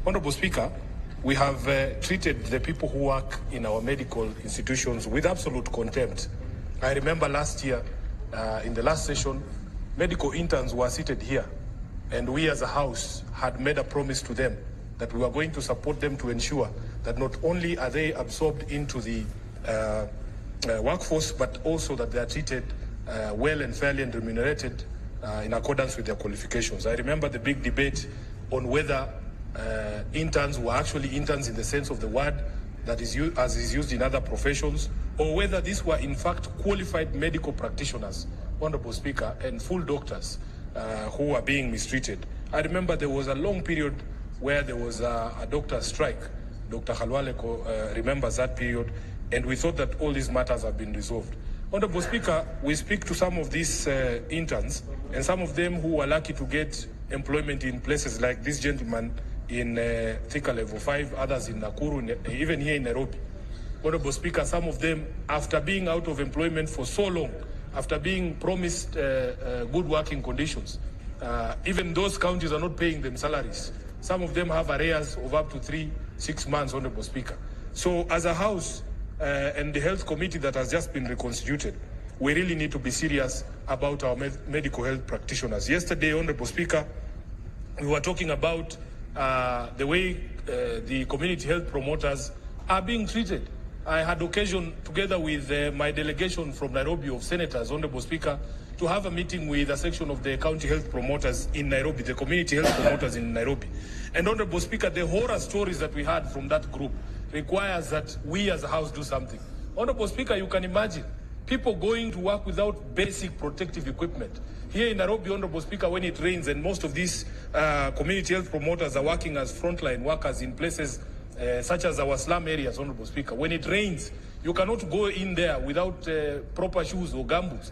Honorable Speaker, we have treated the people who work in our medical institutions with absolute contempt. I remember last year, in the last session, medical interns were seated here, and we as a House had made a promise to them that we were going to support them to ensure that not only are they absorbed into the workforce, but also that they are treated well and fairly and remunerated in accordance with their qualifications. I remember the big debate on whether interns were actually interns in the sense of the word that is used, as is used in other professions, or whether these were in fact qualified medical practitioners, Honorable Speaker, and full doctors who were being mistreated. I remember there was a long period where there was a doctor strike. Dr. Halwale remembers that period, and we thought that all these matters have been resolved. Honorable Speaker, we speak to some of these interns, and some of them who were lucky to get employment in places like this gentleman in Thika Level 5, others in Nakuru, even here in Nairobi. Honorable Speaker, some of them, after being out of employment for so long, after being promised good working conditions, even those counties are not paying them salaries. Some of them have arrears of up to 3-6 months, Honorable Speaker. So as a House and the Health Committee that has just been reconstituted, we really need to be serious about our medical health practitioners. Yesterday, Honorable Speaker, we were talking about the way the community health promoters are being treated. I had occasion, together with my delegation from Nairobi of senators, Honorable Speaker, to have a meeting with a section of the county health promoters in Nairobi, the community health promoters in Nairobi. And Honorable Speaker, the horror stories that we had from that group requires that we as a House do something. Honorable Speaker, you can imagine people going to work without basic protective equipment. Here in Nairobi, Honorable Speaker, when it rains, and most of these community health promoters are working as frontline workers in places such as our slum areas, Honorable Speaker. When it rains, you cannot go in there without proper shoes or gumboots.